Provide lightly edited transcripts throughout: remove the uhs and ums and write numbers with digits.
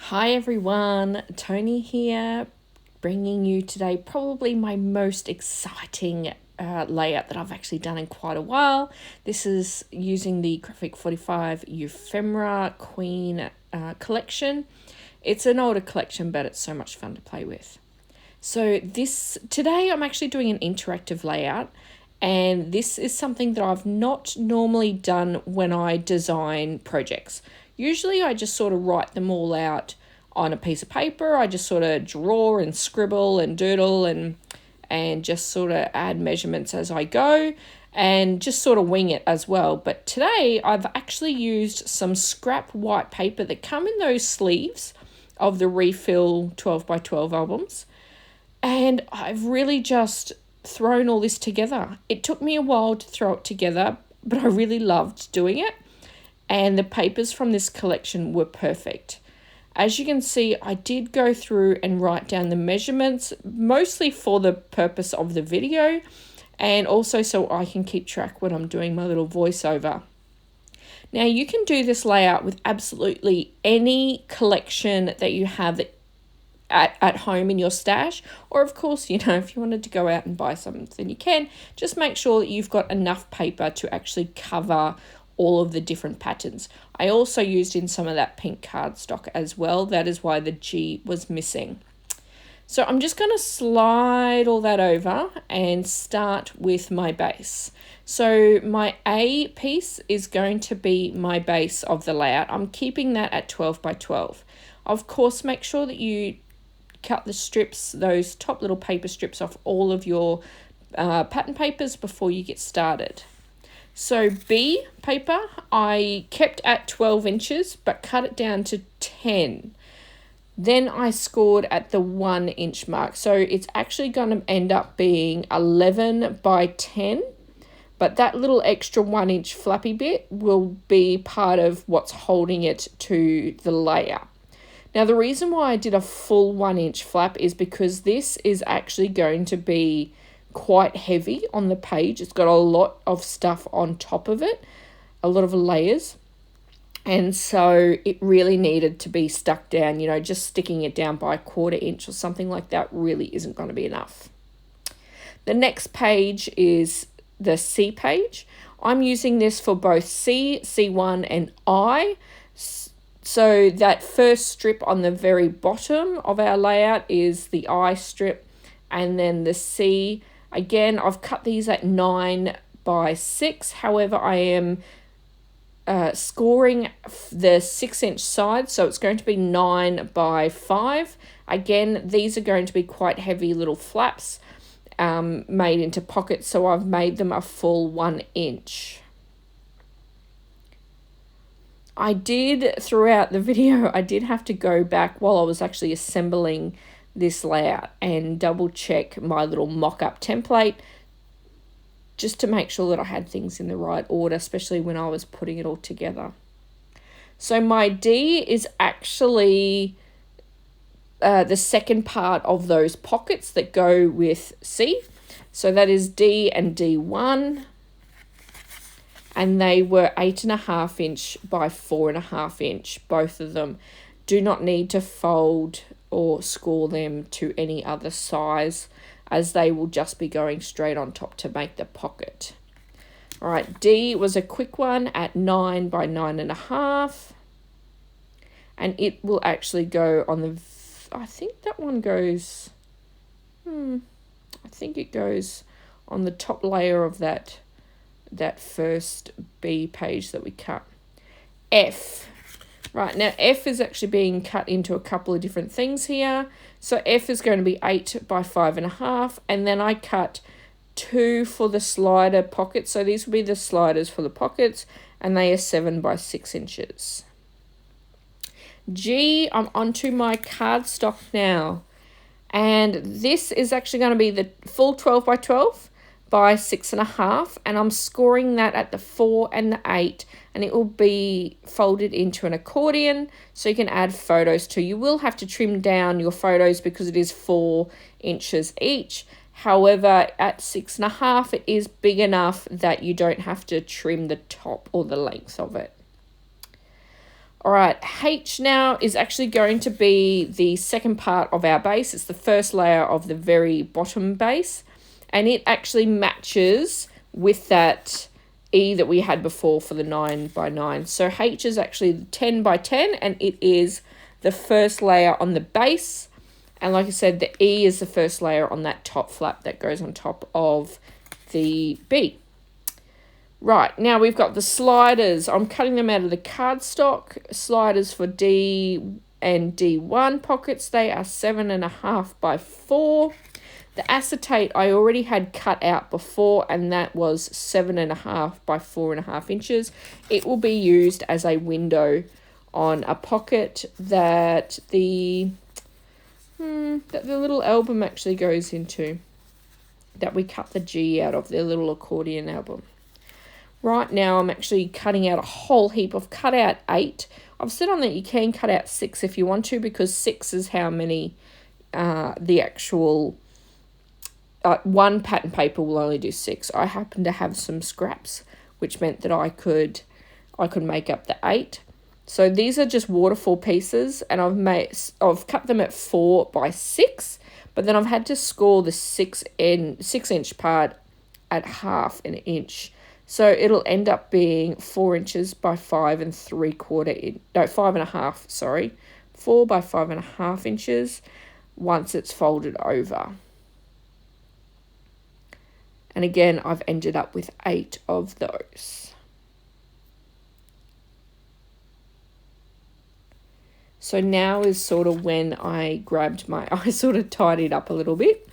Hi everyone, Tony here, bringing you today probably my most exciting layout that I've actually done in quite a while. This is using the Graphic 45 Ephemera Queen collection. It's an older collection, but it's so much fun to play with. So today I'm actually doing an interactive layout, and this is something that I've not normally done when I design projects. Usually I just sort of write them all out on a piece of paper. I just sort of draw and scribble and doodle and just sort of add measurements as I go and just sort of wing it as well. But today I've actually used some scrap white paper that come in those sleeves of the refill 12 by 12 albums. And I've really just thrown all this together. It took me a while to throw it together, but I really loved doing it. And the papers from this collection were perfect. As you can see, I did go through and write down the measurements, mostly for the purpose of the video, and also so I can keep track when I'm doing my little voiceover. Now, you can do this layout with absolutely any collection that you have at home in your stash, or of course, if you wanted to go out and buy something, you can. Just make sure that you've got enough paper to actually cover all of the different patterns. I also used in some of that pink cardstock as well. That is why the G was missing. So I'm just going to slide all that over and start with my base. So my A piece is going to be my base of the layout. I'm keeping that at 12 by 12. Of course, make sure that you cut the strips, those top little paper strips, off all of your pattern papers before you get started. So B paper, I kept at 12 inches, but cut it down to 10. Then I scored at the 1 inch mark. So it's actually going to end up being 11 by 10. But that little extra 1 inch flappy bit will be part of what's holding it to the layer. Now, the reason why I did a full 1 inch flap is because this is actually going to be quite heavy on the page. It's got a lot of stuff on top of it, a lot of layers, and so it really needed to be stuck down. Just sticking it down by 1/4 inch or something like that really isn't going to be enough. The next page is the C page. I'm using this for both C, C1 and I. So that first strip on the very bottom of our layout is the I strip, and then the C. Again, I've cut these at 9 by 6. However, I am scoring the 6 inch side, so it's going to be 9 by 5. Again, these are going to be quite heavy little flaps made into pockets, so I've made them a full 1 inch. I did, throughout the video, I did have to go back while I was actually assembling this layout and double check my little mock-up template just to make sure that I had things in the right order, especially when I was putting it all together. So my D is actually the second part of those pockets that go with C. So that is D and D1. And they were 8.5 inch by 4.5 inch, both of them. Do not need to fold or score them to any other size, as they will just be going straight on top to make the pocket. All right, D was a quick one at 9 by 9.5, and it will actually go on the, I think that one goes, I think it goes on the top layer of that first B page that we cut. F. Right, now F is actually being cut into a couple of different things here. So F is going to be 8 by 5.5, and then I cut 2 for the slider pockets. So these will be the sliders for the pockets, and they are 7 by 6 inches. G, I'm onto my cardstock now. And this is actually going to be the full 12 by 12 by 6.5, and I'm scoring that at the 4 and the 8, and it will be folded into an accordion, so you can add photos to. You will have to trim down your photos because it is 4 inches each. However, at 6.5, it is big enough that you don't have to trim the top or the length of it. All right, H now is actually going to be the second part of our base. It's the first layer of the very bottom base, and it actually matches with that E that we had before for the 9x9. So H is actually 10x10, and it is the first layer on the base. And like I said, the E is the first layer on that top flap that goes on top of the B. Right, now we've got the sliders. I'm cutting them out of the cardstock. Sliders for D and D1 pockets. They are 7.5 by 4. The acetate I already had cut out before, and that was 7.5 by 4.5 inches. It will be used as a window on a pocket that the little album actually goes into, that we cut the G out of, their little accordion album. Right now I'm actually cutting out a whole heap. I've cut out 8. I've said on that you can cut out 6 if you want to, because 6 is how many the actual one pattern paper will only do 6. I happen to have some scraps, which meant that I could make up the 8. So these are just waterfall pieces, and I've cut them at 4 by 6, but then I've had to score the 6-inch part at 1/2 an inch. So it'll end up being 4 inches by 5.75 5.5, sorry, 4 by 5.5 inches once it's folded over. And again, I've ended up with 8 of those. So now is sort of when I sort of tidied up a little bit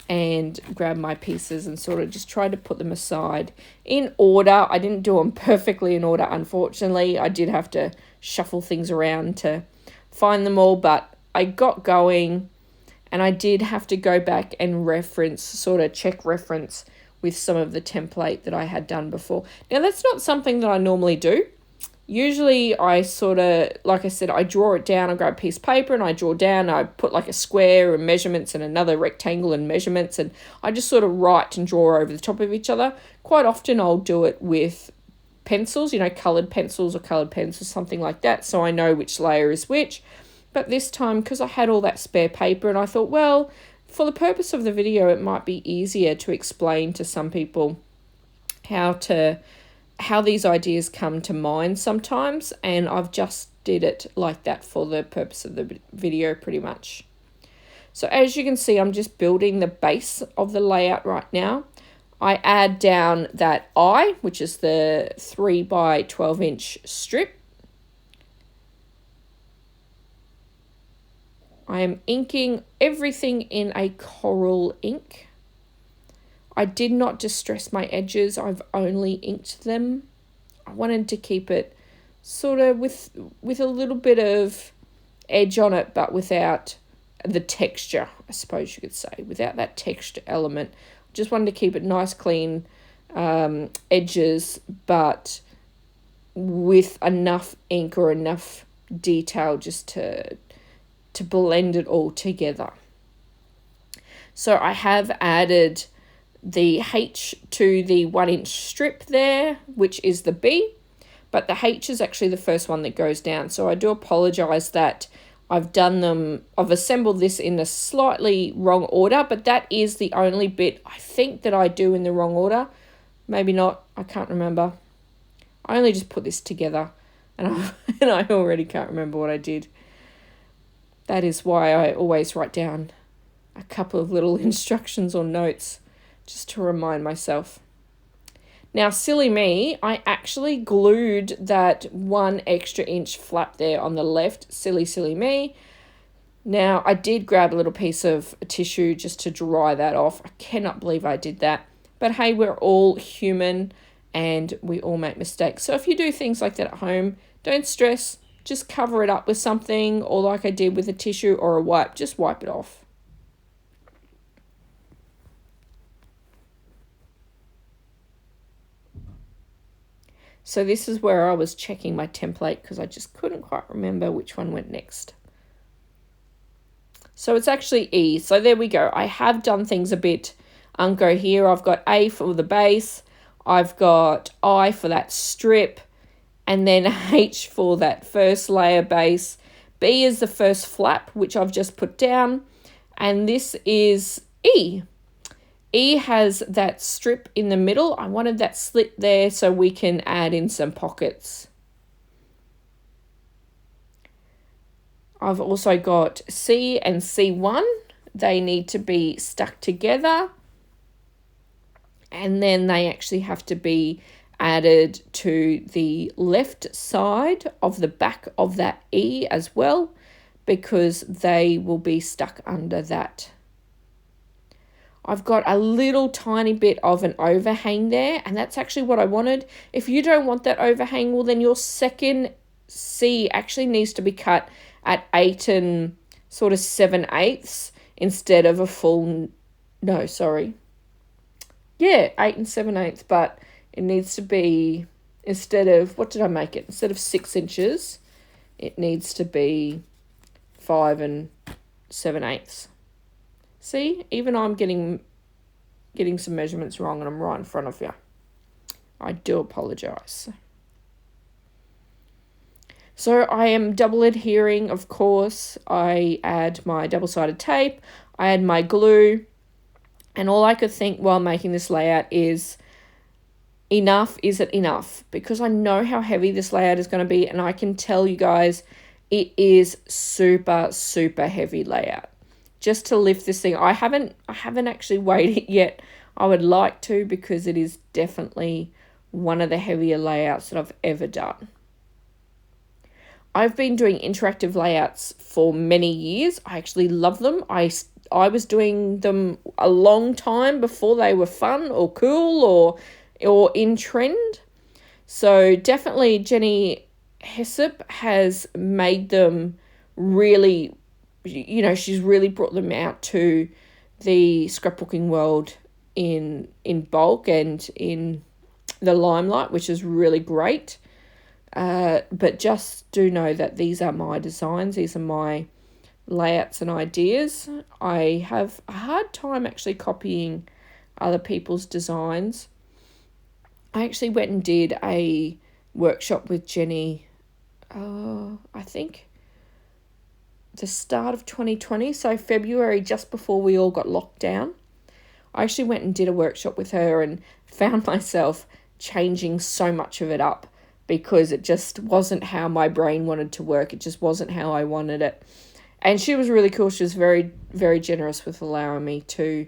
and grabbed my pieces and sort of just tried to put them aside in order. I didn't do them perfectly in order, unfortunately. I did have to shuffle things around to find them all, but I got going, and I did have to go back and check reference with some of the template that I had done before. Now, that's not something that I normally do. Usually I like I said, I draw it down. I grab a piece of paper and I draw down. I put like a square and measurements and another rectangle and measurements, and I just sort of write and draw over the top of each other. Quite often I'll do it with pencils, coloured pencils or coloured pens or something like that, so I know which layer is which. But this time, because I had all that spare paper, and I thought, well, for the purpose of the video, it might be easier to explain to some people how these ideas come to mind sometimes, and I've just did it like that for the purpose of the video pretty much. So as you can see, I'm just building the base of the layout right now. I add down that I, which is the 3 by 12 inch strip. I am inking everything in a coral ink. I did not distress my edges, I've only inked them. I wanted to keep it sort of with a little bit of edge on it, but without the texture, I suppose you could say, without that texture element. Just wanted to keep it nice, clean edges, but with enough ink or enough detail just to blend it all together. So I have added the H to the 1-inch strip there, which is the B, but the H is actually the first one that goes down. So I do apologize that I've assembled this in a slightly wrong order, but that is the only bit I think that I do in the wrong order. Maybe not, I can't remember. I only just put this together, and I already can't remember what I did. That is why I always write down a couple of little instructions or notes just to remind myself. Now, silly me, I actually glued that 1 extra inch flap there on the left. Silly me. Now, I did grab a little piece of tissue just to dry that off. I cannot believe I did that. But hey, we're all human and we all make mistakes. So if you do things like that at home, don't stress. Just cover it up with something, or like I did with a tissue or a wipe, just wipe it off. So this is where I was checking my template because I just couldn't quite remember which one went next. So it's actually E. So there we go. I have done things a bit unco here. I've got A for the base. I've got I for that strip. and then H for that first layer base. B is the first flap, which I've just put down, and this is E. E has that strip in the middle. I wanted that slit there so we can add in some pockets. I've also got C and C1. They need to be stuck together, and then they actually have to be added to the left side of the back of that E as well, because they will be stuck under that. I've got a little tiny bit of an overhang there, and that's actually what I wanted. If you don't want that overhang, well, then your second C actually needs to be cut at 8 and sort of 7/8 instead of a full, no, sorry. Yeah, 8 and 7/8, but it needs to be, instead of, what did I make it? Instead of 6 inches, it needs to be 5 and 7/8. See, even I'm getting some measurements wrong, and I'm right in front of you. I do apologise. So I am double adhering, of course. I add my double-sided tape, I add my glue, and all I could think while making this layout is, enough, is it enough? Because I know how heavy this layout is going to be, and I can tell you guys it is super, super heavy layout. Just to lift this thing, I haven't actually weighed it yet. I would like to, because it is definitely one of the heavier layouts that I've ever done. I've been doing interactive layouts for many years. I actually love them. I was doing them a long time before they were fun or cool or in trend. So definitely Jenny Hessop has made them really, you know, she's really brought them out to the scrapbooking world in bulk and in the limelight, which is really great. But just do know that these are my designs. These are my layouts and ideas. I have a hard time actually copying other people's designs. I actually went and did a workshop with Jenny, I think the start of 2020, so February, just before we all got locked down. I actually went and did a workshop with her and found myself changing so much of it up, because it just wasn't how my brain wanted to work. It just wasn't how I wanted it. And she was really cool. She was very, very generous with allowing me to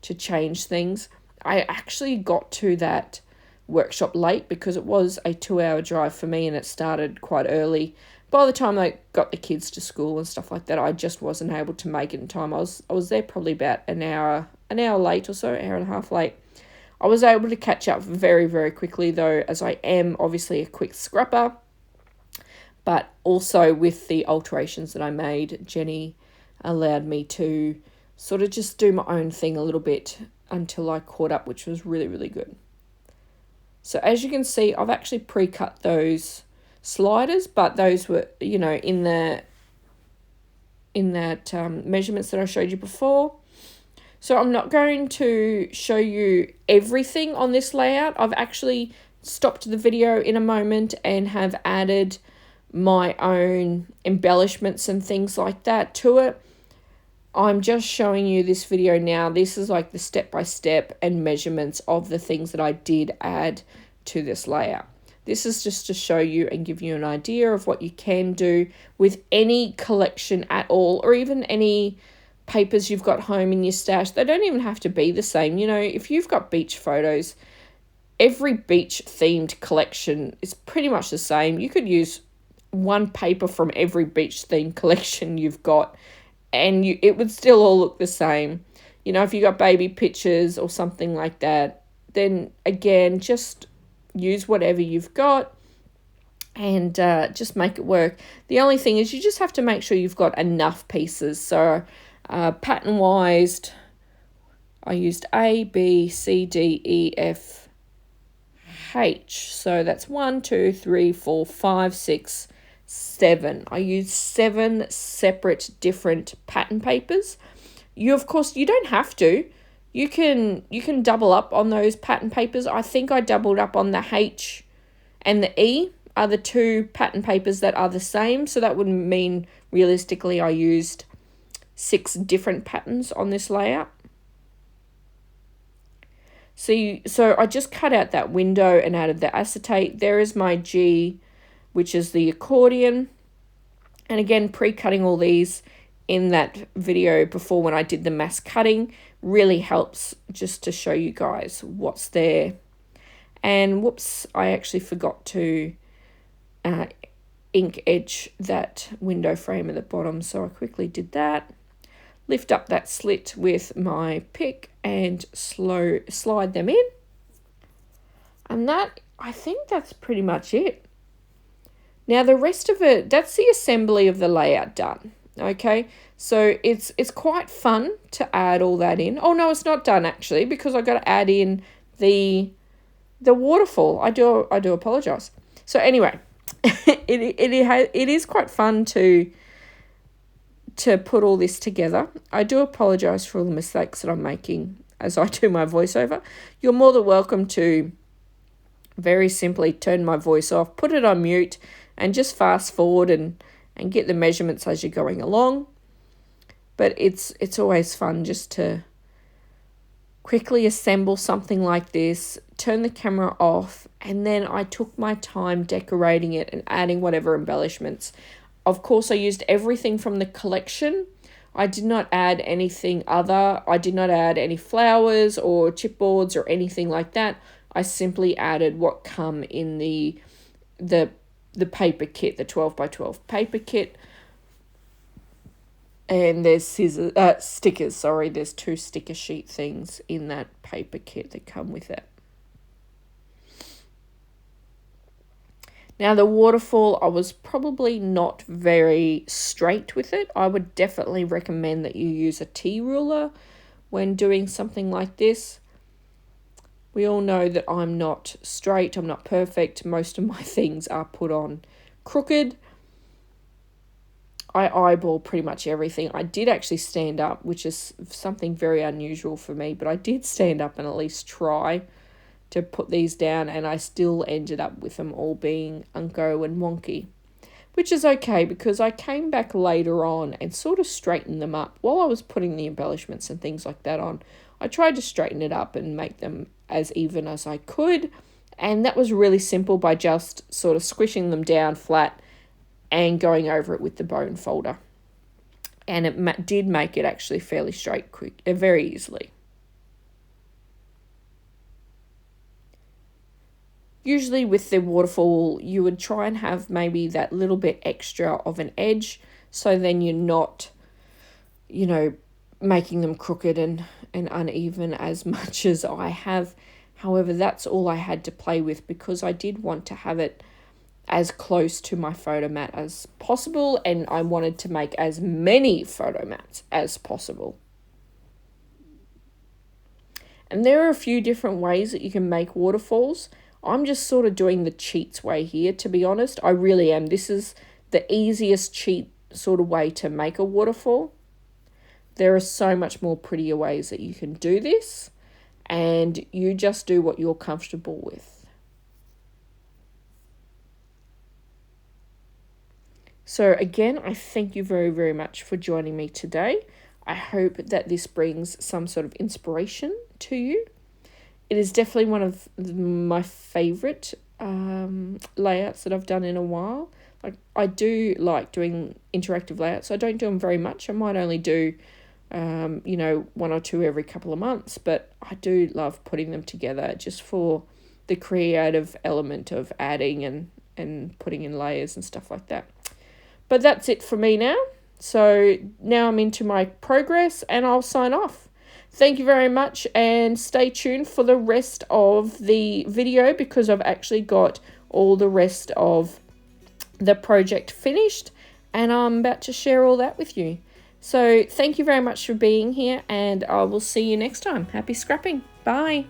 change things. I actually got to that workshop late because it was a 2-hour drive for me, and it started quite early. By the time I got the kids to school and stuff like that, I just wasn't able to make it in time. I was there probably about an hour late or so, hour and a half late. I was able to catch up very, very quickly though, as I am obviously a quick scrapper. But also with the alterations that I made, Jenny allowed me to sort of just do my own thing a little bit until I caught up, which was really, really good. So as you can see, I've actually pre-cut those sliders, but those were, you know, in that measurements that I showed you before. So I'm not going to show you everything on this layout. I've actually stopped the video in a moment and have added my own embellishments and things like that to it. I'm just showing you this video now. This is like the step-by-step and measurements of the things that I did add to this layout. This is just to show you and give you an idea of what you can do with any collection at all, or even any papers you've got home in your stash. They don't even have to be the same. You know, if you've got beach photos, every beach themed collection is pretty much the same. You could use one paper from every beach themed collection you've got, and it would still all look the same. You know, if you got baby pictures or something like that, then again, just use whatever you've got and just make it work. The only thing is you just have to make sure you've got enough pieces. So pattern wise, I used A, B, C, D, E, F, H. So that's 1, 2, 3, 4, 5, 6, 7. I used 7 separate different pattern papers. Of course, you don't have to. You can double up on those pattern papers. I think I doubled up on the H and the E. are the 2 pattern papers that are the same. So that would mean realistically I used 6 different patterns on this layout. So I just cut out that window and added the acetate. There is my G, which is the accordion. And again, pre-cutting all these in that video before when I did the mass cutting really helps just to show you guys what's there. And whoops, I actually forgot to ink edge that window frame at the bottom, so I quickly did that. Lift up that slit with my pick and slide them in. And that, I think that's pretty much it. Now the rest of it, that's the assembly of the layout done. Okay, so it's quite fun to add all that in. Oh no, it's not done actually, because I got to add in the waterfall. I do apologize. So anyway, it is quite fun to put all this together. I do apologize for all the mistakes that I'm making as I do my voiceover. You're more than welcome to very simply turn my voice off, put it on mute, and just fast forward and get the measurements as you're going along. But it's always fun just to quickly assemble something like this, turn the camera off, and then I took my time decorating it and adding whatever embellishments. Of course, I used everything from the collection. I did not add anything other. I did not add any flowers or chipboards or anything like that. I simply added what come in the paper kit, the 12 by 12 paper kit. And there's stickers, sorry. There's 2 sticker sheet things in that paper kit that come with it. Now the waterfall, I was probably not very straight with it. I would definitely recommend that you use a T-ruler when doing something like this. We all know that I'm not straight, I'm not perfect. Most of my things are put on crooked. I eyeball pretty much everything. I did actually stand up, which is something very unusual for me, but I did stand up and at least try to put these down, and I still ended up with them all being unco and wonky, which is okay because I came back later on and sort of straightened them up while I was putting the embellishments and things like that on. I tried to straighten it up and make them as even as I could, and that was really simple by just sort of squishing them down flat and going over it with the bone folder. And it did make it actually fairly straight quick, very easily. Usually with the waterfall, you would try and have maybe that little bit extra of an edge, so then you're not, making them crooked and uneven as much as I have. However, that's all I had to play with because I did want to have it as close to my photo mat as possible, and I wanted to make as many photo mats as possible. And there are a few different ways that you can make waterfalls. I'm just sort of doing the cheats way here, to be honest. I really am. This is the easiest cheat sort of way to make a waterfall. There are so much more prettier ways that you can do this, and you just do what you're comfortable with. So again, I thank you very, very much for joining me today. I hope that this brings some sort of inspiration to you. It is definitely one of my favourite layouts that I've done in a while. Like, I do like doing interactive layouts. I don't do them very much. I might only do, 1 or 2 every couple of months. But I do love putting them together just for the creative element of adding and putting in layers and stuff like that. But that's it for me now. So now I'm into my progress and I'll sign off. Thank you very much, and stay tuned for the rest of the video because I've actually got all the rest of the project finished and I'm about to share all that with you. So thank you very much for being here, and I will see you next time. Happy scrapping. Bye.